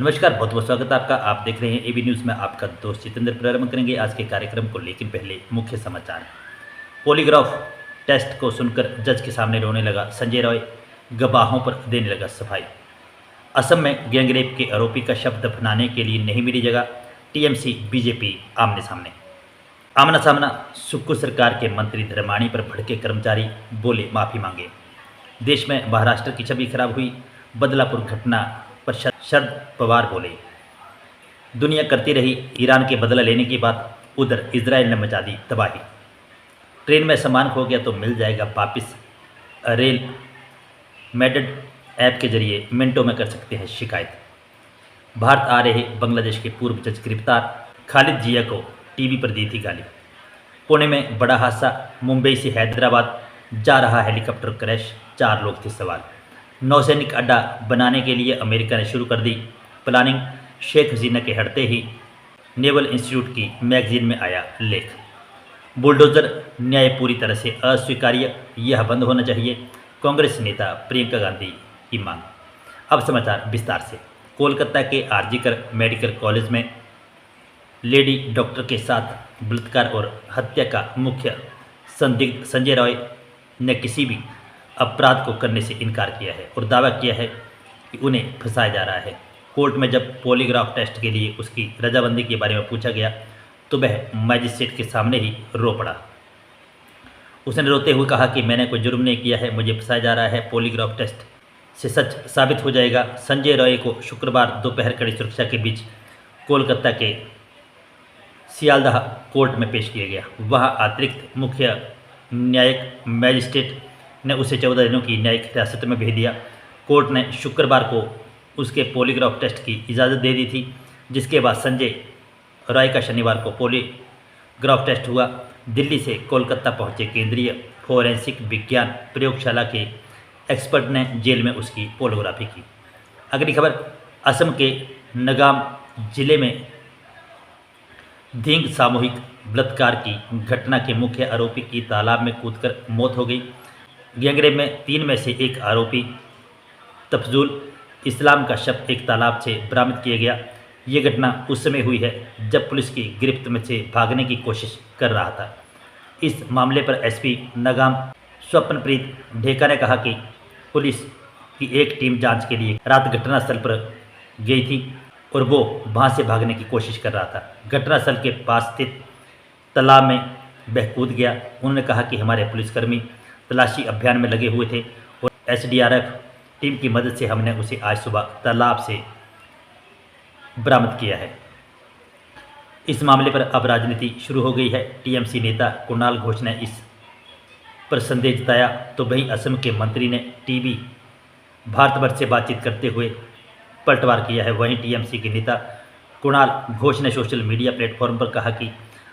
नमस्कार, बहुत बहुत स्वागत है आपका। आप देख रहे हैं एबी न्यूज़ में। आपका दोस्त जितेंद्र प्रारंभ करेंगे आज के कार्यक्रम को, लेकिन पहले मुख्य समाचार। पॉलीग्राफ टेस्ट को सुनकर जज के सामने रोने लगा संजय रॉय, गवाहों पर देने लगा सफाई। असम में गैंगरेप के आरोपी का शव दफनाने के लिए नहीं मिली जगह, टीएमसी बीजेपी आमने सामने। आमना सामना सुक्खू सरकार के मंत्री धर्माणी पर भड़के कर्मचारी, बोले माफ़ी मांगे। देश में महाराष्ट्र की छवि खराब हुई, बदलापुर घटना पर शरद पवार बोले। दुनिया करती रही ईरान के बदला लेने की बात, उधर इजराइल ने मचा दी तबाही। ट्रेन में सामान खो गया तो मिल जाएगा वापिस, रेल मेडेड ऐप के जरिए मिनटों में कर सकते हैं शिकायत। भारत आ रहे बांग्लादेश के पूर्व जज गिरफ्तार, खालिद जिया को टीवी पर दी थी गाली। पुणे में बड़ा हादसा, मुंबई से हैदराबाद जा रहा हेलीकॉप्टर क्रैश, 4 लोग थे सवार। नौसैनिक अड्डा बनाने के लिए अमेरिका ने शुरू कर दी प्लानिंग, शेख हसीना के हटते ही नेवल इंस्टीट्यूट की मैगजीन में आया लेख। बुलडोजर न्याय पूरी तरह से अस्वीकार्य, यह बंद होना चाहिए, कांग्रेस नेता प्रियंका गांधी की मांग। अब समाचार विस्तार से। कोलकाता के आरजीकर मेडिकल कॉलेज में लेडी डॉक्टर के साथ बलात्कार और हत्या का मुख्य संदिग्ध संजय रॉय ने किसी भी अपराध को करने से इनकार किया है और दावा किया है कि उन्हें फंसाया जा रहा है। कोर्ट में जब पॉलीग्राफ टेस्ट के लिए उसकी रजामंदी के बारे में पूछा गया तो वह मैजिस्ट्रेट के सामने ही रो पड़ा। उसने रोते हुए कहा कि मैंने कोई जुर्म नहीं किया है, मुझे फंसाया जा रहा है, पॉलीग्राफ टेस्ट से सच साबित हो जाएगा। संजय रॉय को शुक्रवार दोपहर कड़ी सुरक्षा के बीच कोलकाता के सियालदाह कोर्ट में पेश किया गया। वहाँ अतिरिक्त मुख्य न्यायिक मैजिस्ट्रेट ने उसे 14 दिनों की न्यायिक हिरासत में भेज दिया। कोर्ट ने शुक्रवार को उसके पॉलीग्राफ टेस्ट की इजाज़त दे दी थी, जिसके बाद संजय रॉय का शनिवार को पॉलीग्राफ टेस्ट हुआ। दिल्ली से कोलकाता पहुंचे केंद्रीय फोरेंसिक विज्ञान प्रयोगशाला के एक्सपर्ट ने जेल में उसकी पोलोग्राफी की। अगली खबर, असम के नगाम जिले में धिंग सामूहिक बलात्कार की घटना के मुख्य आरोपी की तालाब में कूदकर मौत हो गई। गैंगरेप में 3 में से एक आरोपी तफजुल इस्लाम का शव एक तालाब से बरामद किया गया। ये घटना उस समय हुई है जब पुलिस की गिरफ्त में से भागने की कोशिश कर रहा था। इस मामले पर एसपी नगाम स्वप्नप्रीत ढेका ने कहा कि पुलिस की एक टीम जांच के लिए रात घटनास्थल पर गई थी और वो वहाँ से भागने की कोशिश कर रहा था। घटनास्थल के पास स्थित तालाब में वह कूद गया। उन्होंने कहा कि हमारे पुलिसकर्मी तलाशी अभियान में लगे हुए थे और एसडीआरएफ टीम की मदद से हमने उसे आज सुबह तालाब से बरामद किया है। इस मामले पर अब राजनीति शुरू हो गई है। टीएमसी नेता कुणाल घोष ने इस पर संदेह जताया तो वहीं असम के मंत्री ने टीवी भारतवर्ष से बातचीत करते हुए पलटवार किया है। वहीं टीएमसी के नेता कुणाल घोष ने सोशल मीडिया प्लेटफॉर्म पर कहा कि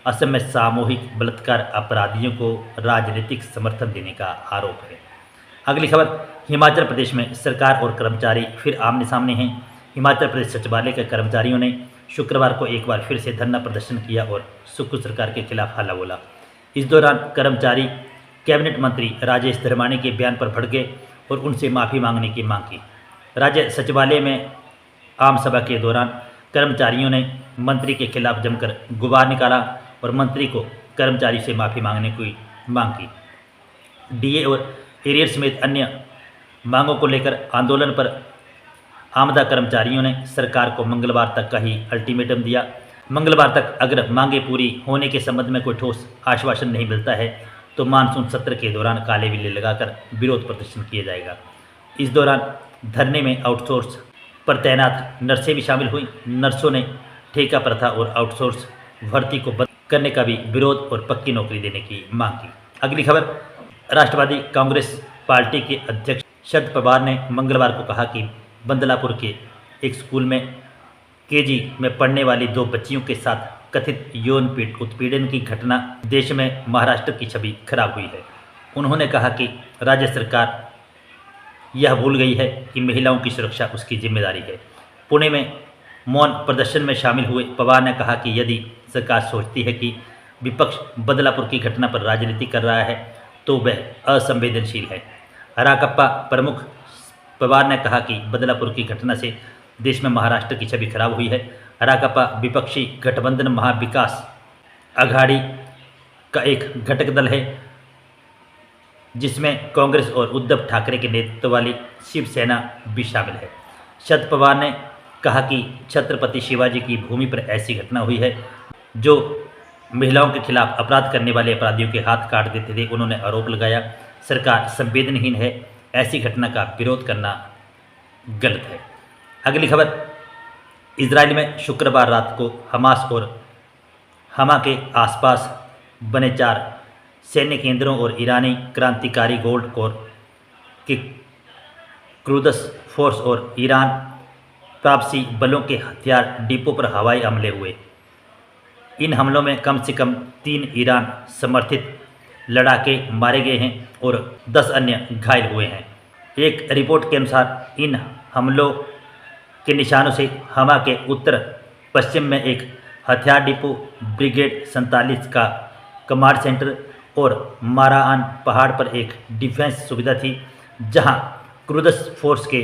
असम में सामूहिक बलात्कार अपराधियों को राजनीतिक समर्थन देने का आरोप है। अगली खबर, हिमाचल प्रदेश में सरकार और कर्मचारी फिर आमने सामने हैं। हिमाचल प्रदेश सचिवालय के कर्मचारियों ने शुक्रवार को एक बार फिर से धरना प्रदर्शन किया और सुक्खू सरकार के खिलाफ हल्ला बोला। इस दौरान कर्मचारी कैबिनेट मंत्री राजेश धर्माणी के बयान पर भड़के और उनसे माफ़ी मांगने की मांग की। राज्य सचिवालय में आम सभा के दौरान कर्मचारियों ने मंत्री के खिलाफ जमकर गुबार निकाला और मंत्री को कर्मचारी से माफ़ी मांगने की मांग की। डीए और एरियर समेत अन्य मांगों को लेकर आंदोलन पर आमदा कर्मचारियों ने सरकार को मंगलवार तक का ही अल्टीमेटम दिया। मंगलवार तक अगर मांगें पूरी होने के संबंध में कोई ठोस आश्वासन नहीं मिलता है तो मानसून सत्र के दौरान काले बिल्ले लगाकर विरोध प्रदर्शन किया जाएगा। इस दौरान धरने में आउटसोर्स पर तैनात नर्सें भी शामिल हुई। नर्सों ने ठेका प्रथा और आउटसोर्स भर्ती को बंद करने का भी विरोध और पक्की नौकरी देने की मांग की। अगली खबर, राष्ट्रवादी कांग्रेस पार्टी के अध्यक्ष शरद पवार ने मंगलवार को कहा कि बदलापुर के एक स्कूल में केजी में पढ़ने वाली 2 बच्चियों के साथ कथित यौन उत्पीड़न की घटना देश में महाराष्ट्र की छवि खराब हुई है। उन्होंने कहा कि राज्य सरकार यह भूल गई है कि महिलाओं की सुरक्षा उसकी जिम्मेदारी है। पुणे में मौन प्रदर्शन में शामिल हुए पवार ने कहा कि यदि सरकार सोचती है कि विपक्ष बदलापुर की घटना पर राजनीति कर रहा है तो वह असंवेदनशील है। राकांपा प्रमुख पवार ने कहा कि बदलापुर की घटना से देश में महाराष्ट्र की छवि खराब हुई है। राकापा विपक्षी गठबंधन महाविकास अघाड़ी का एक घटक दल है जिसमें कांग्रेस और उद्धव ठाकरे के नेतृत्व वाली शिवसेना भी शामिल है। शरद पवार ने कहा कि छत्रपति शिवाजी की भूमि पर ऐसी घटना हुई है जो महिलाओं के खिलाफ अपराध करने वाले अपराधियों के हाथ काट देते थे। उन्होंने आरोप लगाया सरकार संवेदनहीन है, ऐसी घटना का विरोध करना गलत है। अगली खबर, इजराइल में शुक्रवार रात को हमास और हमा के आसपास बने 4 सैन्य केंद्रों और ईरानी क्रांतिकारी गोल्ड कोर के क्रूदस फोर्स और ईरान ताबसी बलों के हथियार डिपो पर हवाई हमले हुए। इन हमलों में कम से कम 3 ईरान समर्थित लड़ाके मारे गए हैं और 10 अन्य घायल हुए हैं। एक रिपोर्ट के अनुसार इन हमलों के निशानों से हमा के उत्तर पश्चिम में एक हथियार डिपो, ब्रिगेड 47 का कमांड सेंटर और माराआन पहाड़ पर एक डिफेंस सुविधा थी जहां क्रूदस फोर्स के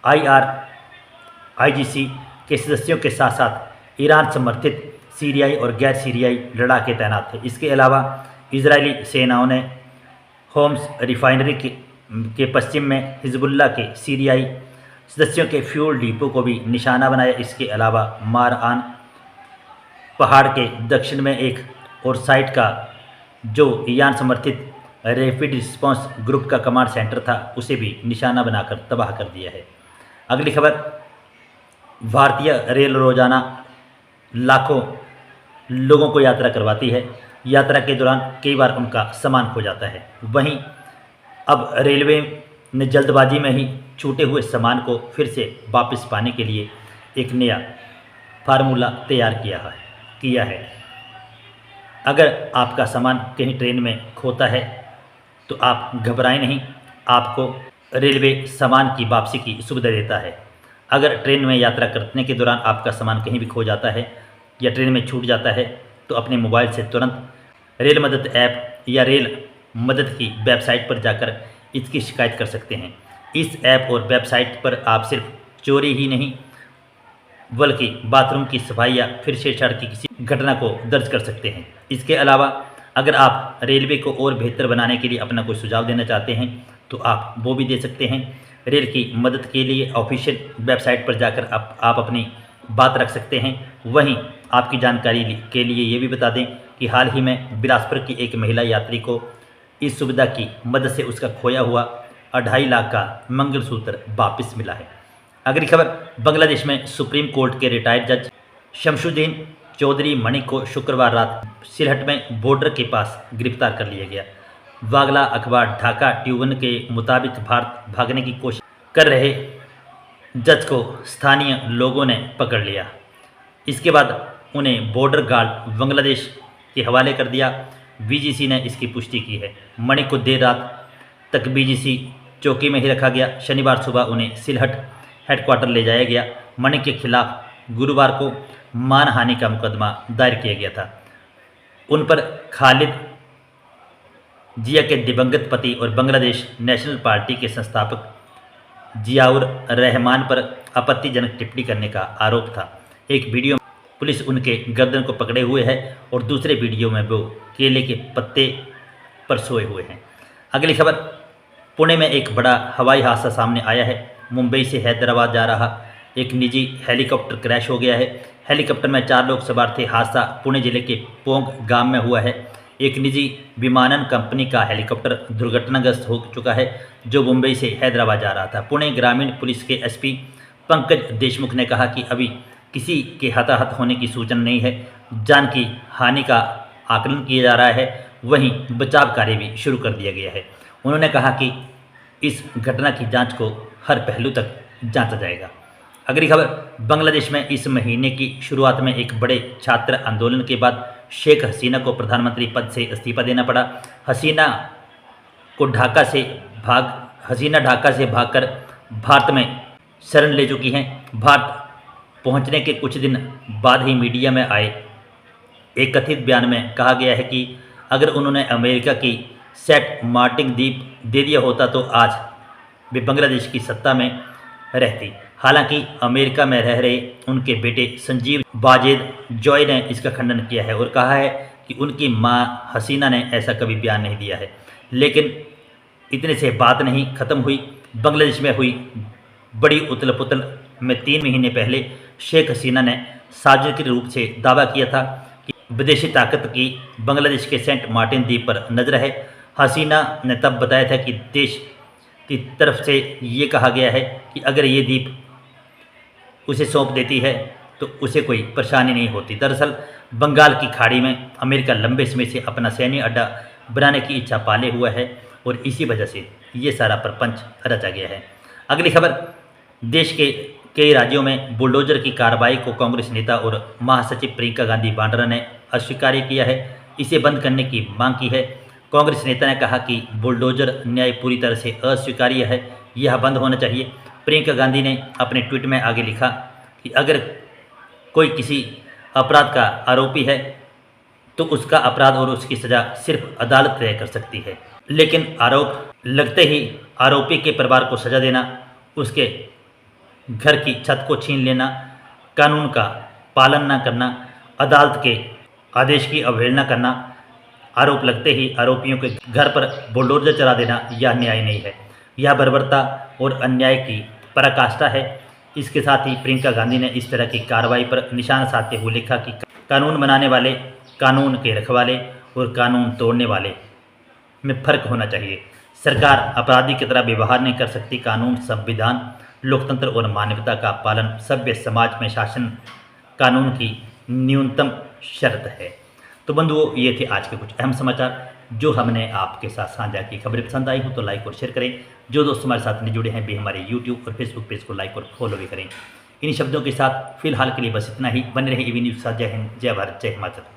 IRGC के सदस्यों के साथ साथ ईरान समर्थित सीरियाई और गैर सीरियाई लड़ाके तैनात थे। इसके अलावा इजरायली सेनाओं ने होम्स रिफाइनरी के पश्चिम में हिजबुल्लाह के सीरियाई सदस्यों के फ्यूल डिपो को भी निशाना बनाया। इसके अलावा मारआन पहाड़ के दक्षिण में एक और साइट का जो ईरान समर्थित रैपिड रिस्पांस ग्रुप का कमांड सेंटर था उसे भी निशाना बनाकर तबाह कर दिया है। अगली खबर, भारतीय रेल रोजाना लाखों लोगों को यात्रा करवाती है। यात्रा के दौरान कई बार उनका सामान खो जाता है। वहीं अब रेलवे ने जल्दबाजी में ही छूटे हुए सामान को फिर से वापस पाने के लिए एक नया फार्मूला तैयार किया है। अगर आपका सामान कहीं ट्रेन में खोता है तो आप घबराएं नहीं, आपको रेलवे सामान की वापसी की सुविधा देता है। अगर ट्रेन में यात्रा करने के दौरान आपका सामान कहीं भी खो जाता है या ट्रेन में छूट जाता है तो अपने मोबाइल से तुरंत रेल मदद ऐप या रेल मदद की वेबसाइट पर जाकर इसकी शिकायत कर सकते हैं। इस ऐप और वेबसाइट पर आप सिर्फ चोरी ही नहीं बल्कि बाथरूम की सफाई या फिर छेड़छाड़ की किसी घटना को दर्ज कर सकते हैं। इसके अलावा अगर आप रेलवे को और बेहतर बनाने के लिए अपना कोई सुझाव देना चाहते हैं तो आप वो भी दे सकते हैं। रेल की मदद के लिए ऑफिशियल वेबसाइट पर जाकर आप अपनी बात रख सकते हैं। वहीं आपकी जानकारी के लिए ये भी बता दें कि हाल ही में बिलासपुर की एक महिला यात्री को इस सुविधा की मदद से उसका खोया हुआ 2.5 लाख का मंगलसूत्र वापस मिला है। अगली खबर, बांग्लादेश में सुप्रीम कोर्ट के रिटायर्ड जज शमसुद्दीन चौधरी मणि को शुक्रवार रात सिलहट में बॉर्डर के पास गिरफ्तार कर लिया गया। वागला अखबार ढाका ट्यूबन के मुताबिक भारत भागने की कोशिश कर रहे जज को स्थानीय लोगों ने पकड़ लिया। इसके बाद उन्हें बॉर्डर गार्ड बांग्लादेश के हवाले कर दिया। बीजीसी ने इसकी पुष्टि की है। मणि को देर रात तक बीजीसी चौकी में ही रखा गया। शनिवार सुबह उन्हें सिलहट हेडक्वार्टर ले जाया गया। मणि के खिलाफ गुरुवार को मानहानि का मुकदमा दायर किया गया था। उन पर खालिद जिया के दिवंगत पति और बांग्लादेश नेशनल पार्टी के संस्थापक जियाउर रहमान पर आपत्तिजनक टिप्पणी करने का आरोप था। एक वीडियो में पुलिस उनके गर्दन को पकड़े हुए है और दूसरे वीडियो में वो केले के पत्ते पर सोए हुए हैं। अगली खबर, पुणे में एक बड़ा हवाई हादसा सामने आया है। मुंबई से हैदराबाद जा रहा एक निजी हेलीकॉप्टर क्रैश हो गया है। हेलीकॉप्टर में 4 लोग सवार थे। हादसा पुणे जिले के पोंग गांव में हुआ है। एक निजी विमानन कंपनी का हेलीकॉप्टर दुर्घटनाग्रस्त हो चुका है जो मुंबई से हैदराबाद जा रहा था। पुणे ग्रामीण पुलिस के एसपी पंकज देशमुख ने कहा कि अभी किसी के हताहत होने की सूचना नहीं है। जान की हानि का आकलन किया जा रहा है। वहीं बचाव कार्य भी शुरू कर दिया गया है। उन्होंने कहा कि इस घटना की जांच को हर पहलू तक जांचा जाएगा। अगली खबर, बांग्लादेश में इस महीने की शुरुआत में एक बड़े छात्र आंदोलन के बाद शेख हसीना को प्रधानमंत्री पद से इस्तीफा देना पड़ा। हसीना ढाका से भागकर भारत में शरण ले चुकी हैं। भारत पहुंचने के कुछ दिन बाद ही मीडिया में आए एक कथित बयान में कहा गया है कि अगर उन्होंने अमेरिका की सेंट मार्टिन द्वीप दे दिया होता तो आज वे बांग्लादेश की सत्ता में रहती। हालांकि अमेरिका में रह रहे उनके बेटे संजीव बाजेद जॉय ने इसका खंडन किया है और कहा है कि उनकी मां हसीना ने ऐसा कभी बयान नहीं दिया है। लेकिन इतने से बात नहीं ख़त्म हुई। बांग्लादेश में हुई बड़ी उथल पुथल में 3 महीने पहले शेख हसीना ने सार्वजनिक रूप से दावा किया था कि विदेशी ताकत की बांग्लादेश के सेंट मार्टिन द्वीप पर नजर है। हसीना ने तब बताया था कि देश की तरफ से ये कहा गया है कि अगर ये द्वीप उसे सौंप देती है तो उसे कोई परेशानी नहीं होती। दरअसल बंगाल की खाड़ी में अमेरिका लंबे समय से अपना सैन्य अड्डा बनाने की इच्छा पाले हुआ है और इसी वजह से ये सारा प्रपंच रचा गया है। अगली खबर, देश के कई राज्यों में बुलडोजर की कार्रवाई को कांग्रेस नेता और महासचिव प्रियंका गांधी वाड्रा ने अस्वीकार किया है। इसे बंद करने की मांग की है। कांग्रेस नेता ने कहा कि बुलडोजर न्याय पूरी तरह से अस्वीकार्य है, यह बंद होना चाहिए। प्रियंका गांधी ने अपने ट्वीट में आगे लिखा कि अगर कोई किसी अपराध का आरोपी है तो उसका अपराध और उसकी सज़ा सिर्फ अदालत तय कर सकती है, लेकिन आरोप लगते ही आरोपी के परिवार को सज़ा देना, उसके घर की छत को छीन लेना, कानून का पालन न करना, अदालत के आदेश की अवहेलना करना, आरोप लगते ही आरोपियों के घर पर बुलडोजर चला देना, यह न्याय नहीं है। यह बर्बरता और अन्याय की पराकाष्ठा है। इसके साथ ही प्रियंका गांधी ने इस तरह की कार्रवाई पर निशाना साधते हुए लिखा कि कानून बनाने वाले, कानून के रखवाले और कानून तोड़ने वाले में फ़र्क होना चाहिए। सरकार अपराधी की तरह व्यवहार नहीं कर सकती। कानून, संविधान, लोकतंत्र और मानवता का पालन सभ्य समाज में शासन कानून की न्यूनतम शर्त है। तो बंधुओं, ये थे आज के कुछ अहम समाचार जो हमने आपके साथ साझा की। खबरें पसंद आई हो तो लाइक और शेयर करें। जो दोस्त हमारे साथ नहीं जुड़े हैं भी हमारे यूट्यूब और फेसबुक पेज को लाइक और फॉलो भी करें। इन शब्दों के साथ फिलहाल के लिए बस इतना ही। बने रहे एबी न्यूज़ के साथ। जय हिंद, जय भारत, जय हिमाचल।